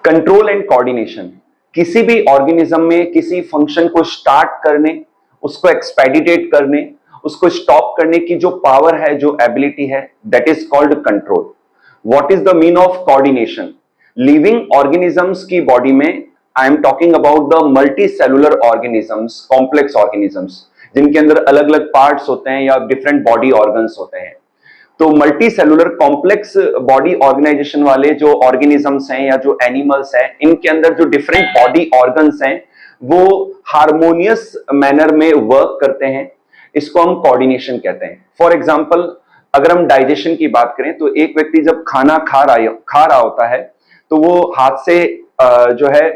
Control and coordination, किसी भी organism में किसी फंक्शन को स्टार्ट करने, उसको एक्सपेडिटेट करने, उसको स्टॉप करने की जो पावर है, जो एबिलिटी है, that is called control. What is the mean of coordination? Living organisms की बॉडी में I am talking about the multi cellular organisms, complex organisms, जिनके अंदर अलग अलग पार्ट्स होते हैं या डिफरेंट बॉडी ऑर्गन्स होते हैं। तो multi cellular complex body organisation वाले जो ऑर्गेनिजम्स हैं या जो एनिमल्स हैं, इनके अंदर जो डिफरेंट बॉडी ऑर्गन्स हैं वो हार्मोनियस मैनर में वर्क करते हैं। इसको हम कोऑर्डिनेशन कहते हैं। फॉर एग्जांपल, अगर हम डाइजेशन की बात करें तो एक व्यक्ति जब खाना खा रहा होता है तो वो हाथ से जो है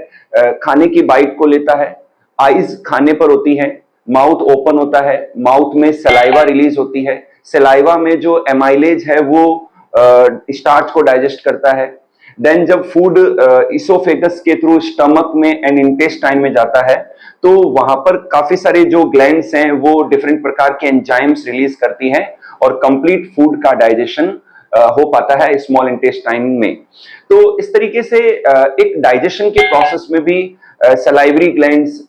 खाने की बाइट को लेता है, आईज खाने पर होती है, माउथ ओपन होता है, माउथ में सलाइवा रिलीज होती है, सलाइवा में जो एमाइलेज है वो स्टार्च को डाइजेस्ट करता है। देन जब फूड इसोफेगस के थ्रू स्टमक में एंड इंटेस्टाइन में जाता है तो वहां पर काफी सारे जो ग्लैंड्स हैं वो डिफरेंट प्रकार के एंजाइम्स रिलीज करती हैं और कंप्लीट फूड का डाइजेशन हो पाता है स्मॉल इंटेस्टाइन में। तो इस तरीके से एक डाइजेशन के प्रोसेस में भी सलाइवरी ग्लैंड्स,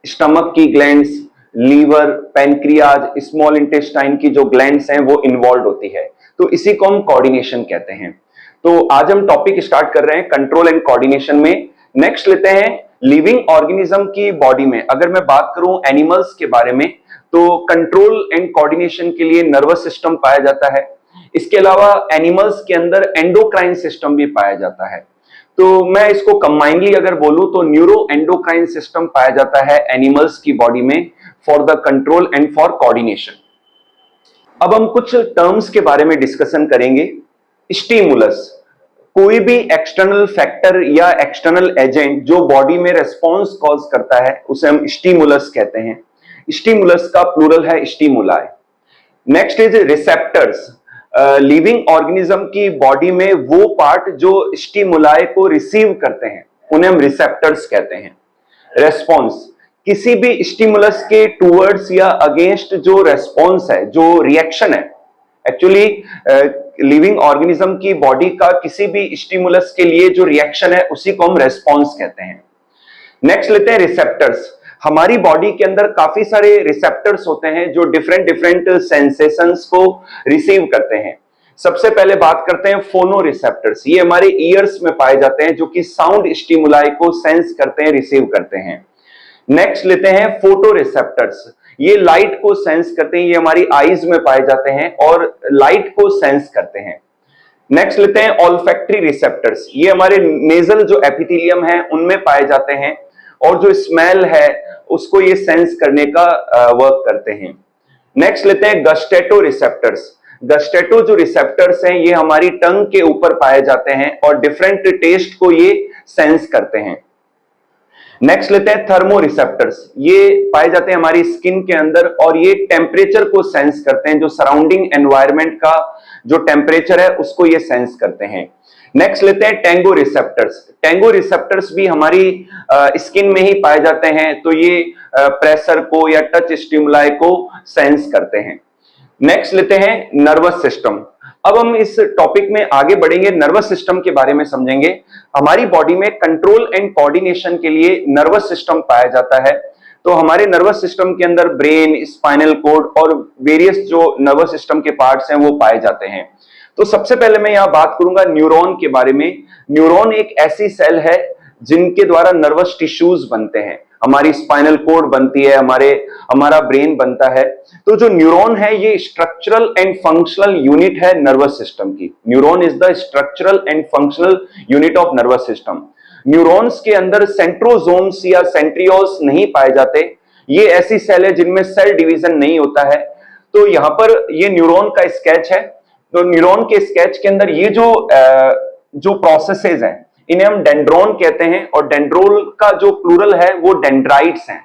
स्टमक की glands, liver, pancreas, small intestine की जो ग्लैंड्स हैं वो इन्वॉल्व होती है। तो इसी को हम कोऑर्डिनेशन कहते हैं। तो आज हम टॉपिक स्टार्ट कर रहे हैं कंट्रोल एंड कोऑर्डिनेशन में। नेक्स्ट लेते हैं लिविंग ऑर्गेनिज्म की बॉडी में। अगर मैं बात करूं एनिमल्स के बारे में तो कंट्रोल एंड कोऑर्डिनेशन के लिए नर्वस सिस्टम पाया जाता है। इसके अलावा एनिमल्स के अंदर एंडोक्राइन सिस्टम भी पाया जाता है। तो मैं इसको कंबाइनली अगर बोलूं तो न्यूरो एंडोक्राइन सिस्टम पाया जाता है एनिमल्स की बॉडी में for the control and for coordination. अब हम कुछ टर्म्स के बारे में डिस्कशन करेंगे। स्टिमुलस, कोई भी एक्सटर्नल फैक्टर या एक्सटर्नल एजेंट जो बॉडी में रेस्पॉन्स कॉज करता है उसे हम स्टिमुलस कहते हैं। स्टिमुलस का प्लूरल है stimuli. Next is receptors. Living organism की बॉडी में वो पार्ट जो स्टिमुलाई को रिसीव करते हैं उन्हें हम रिसेप्टर्स कहते हैं। रेस्पॉन्स, किसी भी स्टिमुलस के टूवर्ड्स या अगेंस्ट जो रेस्पॉन्स है, जो रिएक्शन है, एक्चुअली लिविंग ऑर्गेनिज्म की बॉडी का किसी भी स्टिमुलस के लिए जो रिएक्शन है उसी को हम रेस्पॉन्स कहते हैं। नेक्स्ट लेते हैं रिसेप्टर्स। हमारी बॉडी के अंदर काफी सारे रिसेप्टर्स होते हैं जो डिफरेंट डिफरेंट सेंसेशंस को रिसीव करते हैं। सबसे पहले बात करते हैं फोनो रिसेप्टर्स। ये हमारे ईयर्स में पाए जाते हैं जो कि साउंड स्टिमुलाई को सेंस करते हैं, रिसीव करते हैं। नेक्स्ट लेते हैं फोटो रिसेप्टर्स। ये लाइट को सेंस करते हैं, ये हमारी आईज में पाए जाते हैं और लाइट को सेंस करते हैं। नेक्स्ट लेते हैं ऑल्फैक्टरी रिसेप्टर्स। ये हमारे नेजल जो एपिथेलियम है उनमें पाए जाते हैं और जो स्मेल है उसको ये सेंस करने का वर्क करते हैं। नेक्स्ट लेते हैं गस्टेटो रिसेप्टर्स। गस्टेटो जो रिसेप्टर्स हैं ये हमारी टंग के ऊपर पाए जाते हैं और डिफरेंट टेस्ट को ये सेंस करते हैं। नेक्स्ट लेते हैं थर्मो रिसेप्टर्स। ये पाए जाते हैं हमारी स्किन के अंदर और ये टेम्परेचर को सेंस करते हैं, जो सराउंडिंग एनवायरनमेंट का जो टेम्परेचर है उसको ये सेंस करते हैं। नेक्स्ट लेते हैं टेंगो रिसेप्टर्स। टेंगो रिसेप्टर्स भी हमारी स्किन में ही पाए जाते हैं, तो ये प्रेशर को या टच स्टिमुलाई को सेंस करते हैं। नेक्स्ट लेते हैं नर्वस सिस्टम। अब हम इस टॉपिक में आगे बढ़ेंगे, नर्वस सिस्टम के बारे में समझेंगे। हमारी बॉडी में कंट्रोल एंड कोऑर्डिनेशन के लिए नर्वस सिस्टम पाया जाता है। तो हमारे नर्वस सिस्टम के अंदर ब्रेन, स्पाइनल कॉर्ड और वेरियस जो नर्वस सिस्टम के पार्ट्स हैं वो पाए जाते हैं। तो सबसे पहले मैं यहां बात करूंगा न्यूरॉन के बारे में। न्यूरॉन एक ऐसी सेल है जिनके द्वारा नर्वस टिश्यूज बनते हैं। हमारी स्पाइनल कॉर्ड बनती है, हमारा ब्रेन बनता है। तो जो न्यूरॉन है ये स्ट्रक्चरल एंड फंक्शनल यूनिट है नर्वस सिस्टम की। Neuron is the structural and functional unit of nervous system. Neurons के अंदर सेंट्रोसोम्स या सेंट्रियोल्स नहीं पाए जाते। ये ऐसी सेल है जिनमें सेल डिवीजन नहीं होता है। तो यहाँ पर ये न्यूरॉन का स्केच है। तो न्यूरॉन के स्केच के अंदर ये जो प्रोसेसेस हैं इन्हें हम डेंड्रोन कहते हैं और डेंड्रोल का जो प्लूरल है वो डेंड्राइट्स हैं।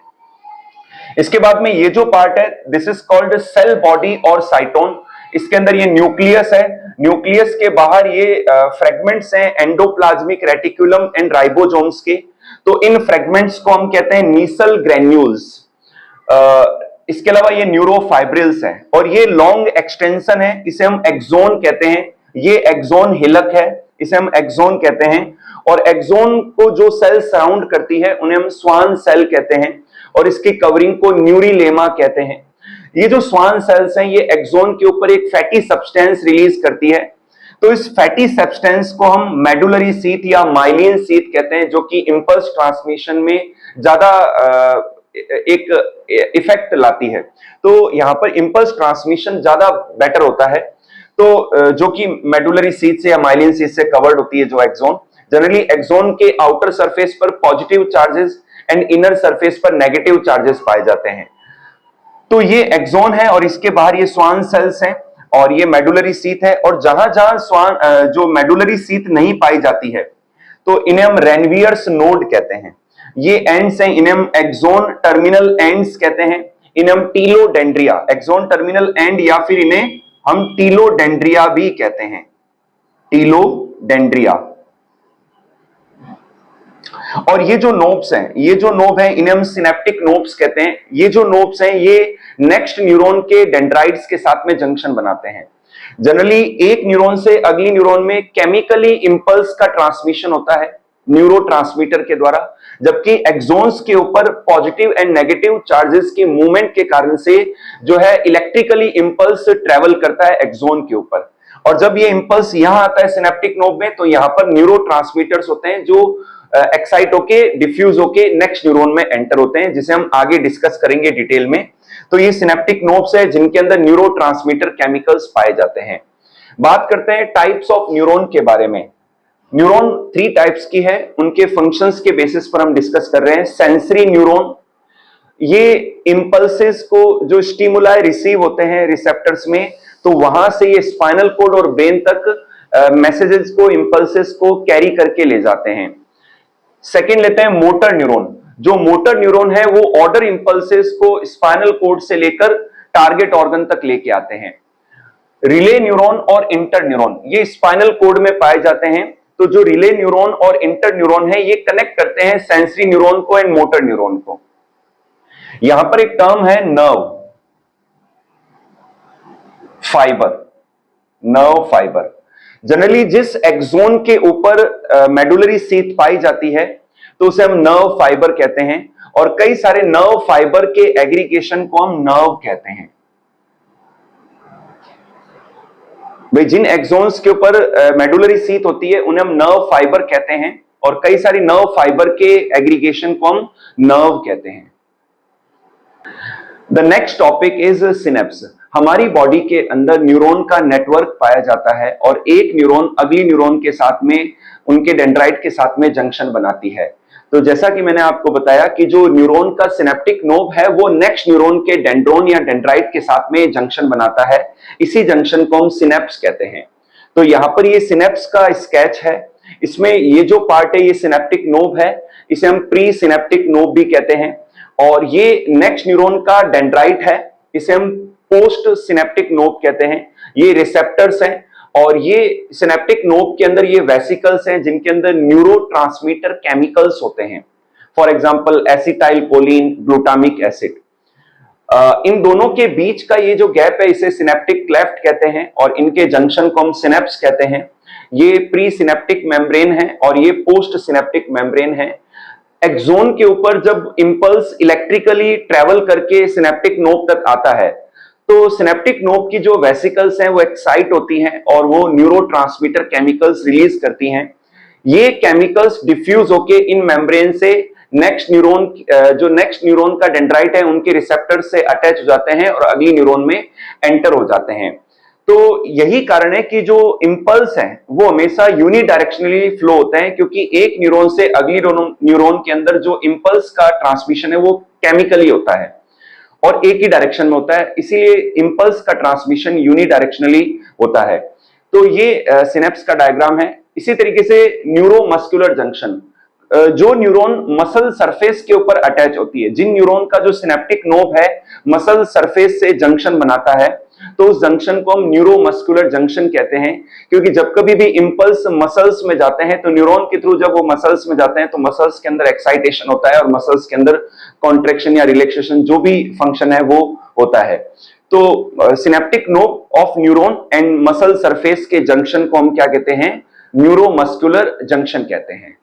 इसके बाद में ये जो पार्ट है this is called cell body और साइटोन। इसके अंदर ये न्यूक्लियस है। न्यूक्लियस के बाहर ये फ्रेगमेंट्स हैं एंडोप्लाज्मिक रेटिकुलम एंड राइबोसोम्स के। तो इन फ्रेगमेंट्स को हम कहते हैं नीसल ग्रेन्यूल्स। इसके अलावा ये न्यूरोफाइब्रिल्स हैं और ये लॉन्ग एक्सटेंशन है, इसे हम एक्सोन कहते हैं। ये एक्सोन हिलक है, इसे हम एक्सोन कहते हैं। और एक्सोन को जो सेल सराउंड करती है उन्हें हम स्वान सेल कहते हैं और इसकी कवरिंग को न्यूरिलेमा कहते हैं। ये जो स्वान सेल्स हैं ये एक्सोन के ऊपर एक फैटी सब्सटेंस रिलीज करती है। तो इस फैटी सब्सटेंस को हम मेडुलरी शीथ या माइलिन शीथ कहते हैं, जो कि इंपल्स ट्रांसमिशन में ज्यादा एक इफेक्ट लाती है। तो यहां पर इंपल्स ट्रांसमिशन ज्यादा बेटर होता है। तो जो कि मेडुलरी शीथ से या माइलिन शीथ से कवर्ड होती है जो एक्सोन। जनरली एक्सोन के आउटर सरफेस पर positive charges and inner surface पर नेगेटिव चार्जेस पाए जाते हैं। तो ये एक्सोन है और इसके बाहर ये स्वान सेल्स हैं और ये मेडुलरी शीथ है। और जहां जहां स्वान जो मेडुलरी शीथ नहीं पाई जाती है तो इन्हें हम रेनवियर्स नोड कहते हैं। ये एंड्स हैं, इन्हें हम एक्सोन टर्मिनल एंड्स कहते हैं। इन्हें हम टीलोडेंड्रिया, एक्सोन टर्मिनल एंड, या फिर इन्हें हम टीलोडेंड्रिया भी कहते हैं, टीलोडेंड्रिया। और ये जो नोब्स हैं, ये जो नोब हैं इन्हें हम सिनेप्टिक नोब्स कहते हैं। ये जो नोब्स हैं ये नेक्स्ट न्यूरॉन के डेंड्राइट्स के साथ में जंक्शन बनाते हैं। जनरली एक न्यूरॉन से अगली न्यूरॉन में केमिकली इंपल्स का ट्रांसमिशन होता है न्यूरोट्रांसमीटर के द्वारा, जबकि एक्सोन्स के ऊपर पॉजिटिव एंड नेगेटिव चार्जेस के मूवमेंट के कारण से जो है इलेक्ट्रिकली इंपल्स ट्रेवल करता है एक्सोन के ऊपर। और जब ये इंपल्स यहां आता है सिनेप्टिक नोब में तो यहां पर न्यूरोट्रांसमीटर्स होते हैं जो एक्साइट होके डिफ्यूज होके नेक्स्ट न्यूरॉन में एंटर होते हैं, जिसे हम आगे डिस्कस करेंगे डिटेल में। तो ये सिनेप्टिक नोब्स है जिनके अंदर न्यूरोट्रांसमीटर केमिकल्स पाए जाते हैं। बात करते हैं टाइप्स ऑफ न्यूरॉन के बारे में। न्यूरॉन 3 टाइप्स की है, उनके फंक्शंस के बेसिस पर हम डिस्कस कर रहे हैं। सेंसरी न्यूरॉन, ये इंपल्सेस को जो स्टिमुलाई रिसीव होते हैं रिसेप्टर्स में, तो वहां से ये स्पाइनल कोड और ब्रेन तक मैसेजेस को, इंपल्सेस को कैरी करके ले जाते हैं। सेकंड लेते हैं मोटर न्यूरॉन। जो मोटर न्यूरॉन है वो ऑर्डर इंपल्सेस को स्पाइनल कोड से लेकर टारगेट ऑर्गन तक लेके आते हैं। रिले न्यूरॉन और इंटर न्यूरॉन ये स्पाइनल कोड में पाए जाते हैं। तो जो रिले न्यूरॉन और इंटर न्यूरॉन है ये कनेक्ट करते हैं सेंसरी न्यूरॉन को एंड मोटर न्यूरॉन को। यहां पर एक टर्म है nerve fibre, nerve fibre. Generally जिस एक्सोन के ऊपर मेडुलरी शीथ पाई जाती है तो उसे हम नर्व फाइबर कहते हैं, और कई सारे नर्व फाइबर के एग्रीगेशन को हम नर्व कहते हैं। भाई जिन एक्सोन्स के ऊपर मेडुलरी शीथ होती है उन्हें हम नर्व फाइबर कहते हैं, और कई सारी नर्व फाइबर के एग्रीगेशन को हम नर्व कहते हैं। The next topic is synapse. हमारी बॉडी के अंदर न्यूरॉन का नेटवर्क पाया जाता है और एक न्यूरॉन अगली न्यूरॉन के साथ में, उनके डेंड्राइट के साथ में जंक्शन बनाती है। तो जैसा कि मैंने आपको बताया कि जो न्यूरॉन का सिनेप्टिक नोब है वो नेक्स्ट न्यूरॉन के डेंड्रोन या डेंड्राइट के साथ में जंक्शन बनाता है। इसी जंक्शन को हम सिनेप्स कहते हैं। तो यहां पर ये सिनेप्स का स्केच है। इसमें ये जो पार्ट है ये सिनेप्टिक नोब है, इसे हम प्री सिनेप्टिक नोब भी कहते हैं। और ये नेक्स्ट न्यूरॉन का डेंड्राइट है, इसे हम पोस्ट सिनेप्टिक नोब कहते हैं। ये रिसेप्टर्स हैं और ये सिनेप्टिक नोब के अंदर ये वेसिकल्स हैं जिनके अंदर न्यूरोट्रांसमीटर केमिकल्स होते हैं। For example acetylcholine, glutamic acid. इन दोनों के बीच का ये जो गैप है इसे सिनेप्टिक क्लेफ्ट कहते हैं और इनके जंक्शन को हम सिनेप्स कहते हैं। ये प्री सिनेप्टिक मेम्ब्रेन है और ये पोस्ट सिनेप्टिक मेम्ब्रेन है। एक्सोन के ऊपर जब इंपल्स इलेक्ट्रिकली ट्रेवल करके सिनेप्टिक नोब तक आता है तो सिनेप्टिक नोब की जो वेसिकल्स हैं वो एक्साइट होती हैं और वो न्यूरोट्रांसमीटर केमिकल्स रिलीज करती हैं। ये केमिकल्स डिफ्यूज होके इन मेम्ब्रेन से नेक्स्ट न्यूरॉन, जो नेक्स्ट न्यूरॉन का डेंड्राइट है उनके रिसेप्टर से अटैच हो जाते हैं और अगली न्यूरॉन में एंटर हो जाते हैं। तो यही कारण है कि जो इंपल्स हैं वो हमेशा यूनिडायरेक्शनली फ्लो होते हैं, क्योंकि एक न्यूरॉन से अगली न्यूरॉन के अंदर जो इंपल्स का ट्रांसमिशन है वो केमिकली होता है और एक ही डायरेक्शन में होता है, इसीलिए इंपल्स का ट्रांसमिशन यूनिडायरेक्शनली होता है। तो ये सिनेप्स का डायग्राम है। इसी तरीके से न्यूरोमस्कुलर जंक्शन, जो न्यूरॉन मसल सरफेस के ऊपर अटैच होती है, जिन न्यूरॉन का जो सिनेप्टिक नोब है मसल सरफेस से जंक्शन बनाता है, तो उस जंक्शन को हम न्यूरोमस्कुलर जंक्शन कहते हैं। क्योंकि जब कभी भी इंपल्स मसल्स में जाते हैं तो न्यूरॉन के थ्रू जब वो मसल्स में जाते हैं तो मसल्स के अंदर एक्साइटेशन होता है और मसल्स के अंदर कॉन्ट्रैक्शन या रिलैक्सेशन जो भी फंक्शन है वो होता है। तो synaptic knob of neuron and muscle surface के जंक्शन को हम क्या कहते हैं? न्यूरोमस्कुलर जंक्शन कहते हैं।